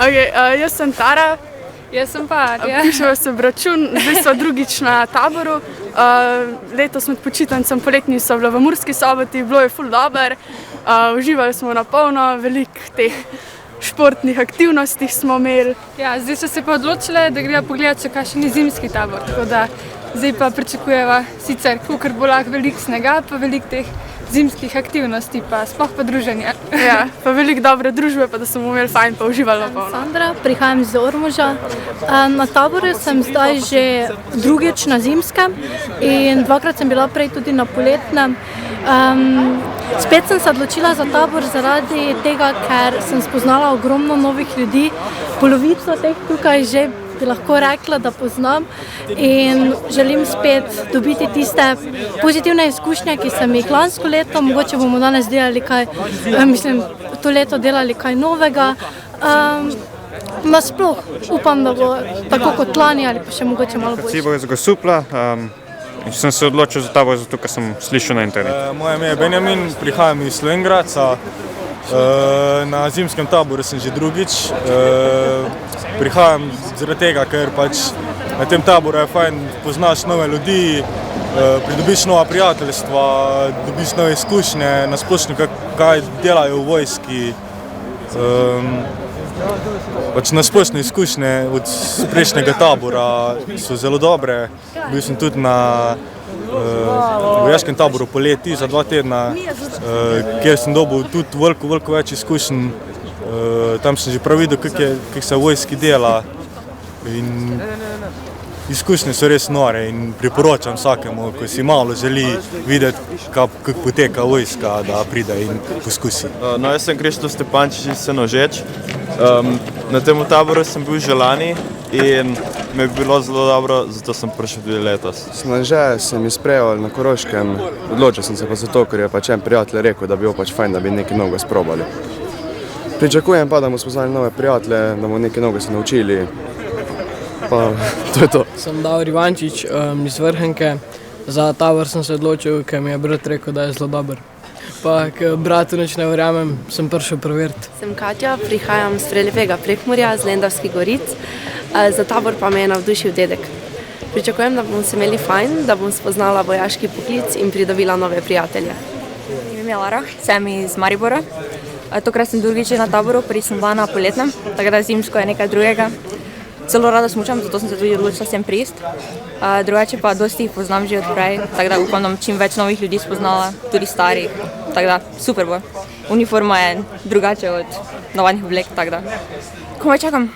Okay, jaz sem Tara. Jaz sem pa Arja. Pišemo se v račun, zdaj smo drugič na taboru. Letos med počitnicami poletni so bile v Murski Soboti, bilo je ful dobro. Uživali smo na polno, veliko teh športnih aktivnosti smo imeli. Ja, zdaj so se pa odločile, da grejo pogledati še kakšen zimski tabor. Tako da zdaj pa pričakujeva sicer, kakor bo lahko veliko snega, pa veliko teh zimskih aktivnosti, pa sploh pa druženje. Ja, pa veliko dobre družbe, pa da smo imeli fajn, pa uživali na polno. Sandra, prihajam iz Ormoža. Na taboru sem zdaj že drugič na zimskem in dvakrat sem bila prej tudi na poletnem. Spet sem se odločila za tabor zaradi tega, ker sem spoznala ogromno novih ljudi. Polovico teh tukaj že bi lahko rekla, da poznam in želim spet dobiti tiste pozitivne izkušnje, ki sem jih lansko leto. Mogoče bomo danes delali to leto delali kaj novega. Nasploh upam, da bo tako kot lani ali pa še mogoče malo boljše. Cibo iz Gosupla. Sem se odločil za tabor, zato ker sem slišal na internetu. Moje ime je Benjamin, prihajam iz Slovenj Gradca. Na zimskem taboru sem že drugič. Prihajam zaradi tega, ker pač na tem taboru je fajn, poznaš nove ljudi, pridobiš nova prijateljstva, dobiš nove izkušnje, na splošno kaj delajo v vojski. Pač na splošno izkušnje od prejšnjega tabora so zelo dobre. Bil sem tudi na vojaškem taboru poleti za 2 tedna, kjer sem dobil tudi veliko več izkušenj. Tam sem že prav videl, kako se v vojski dela in izkušnje so res nore in priporočam vsakemu, ko si malo želi videti, kako poteka vojska, da pride in poskusi. No, jaz sem Krištof Stepančič iz Senožeč. Na tem taboru sem bil že lani in mi je bilo zelo dobro, zato sem prišel tudi letos. Že sem izprejel na Koroškem, odločil sem se pa zato, ker je pač en prijatelj rekel, da bi bilo pač fajn, da bi nekaj novega sprobali. Pričakujem pa, da bomo spoznali nove prijatelje, da bomo nekaj novega se naučili. Pa to je to. Sem Davor Ivančič iz Vrhunke. Za tabor sem se odločil, ker mi je brat rekel, da je zelo dober. Pa ker bratu nič ne verjamem, sem prišel preveriti. Sem Katja, prihajam z prelepega Prekmurja, z Lendavskih goric. Za tabor pa me je navdušil dedek. Pričakujem, da bomo se imeli fajn, da bom spoznala vojaški poklic in pridobila nove prijatelje. Ime je Lara, sem iz Maribora. Tokrat sem drugič na taboru, prej sem bila na poletnem, tako da zimsko je nekaj drugega. Zelo rada smučam, zato sem se tudi odločila sem prist. Drugače pa dosti jih poznam že od prej, tako da upam, da bom čim več novih ljudi spoznala, tudi starih. Tako da super bo. Uniforma je drugače od navadnih oblek, tako da komaj čakam.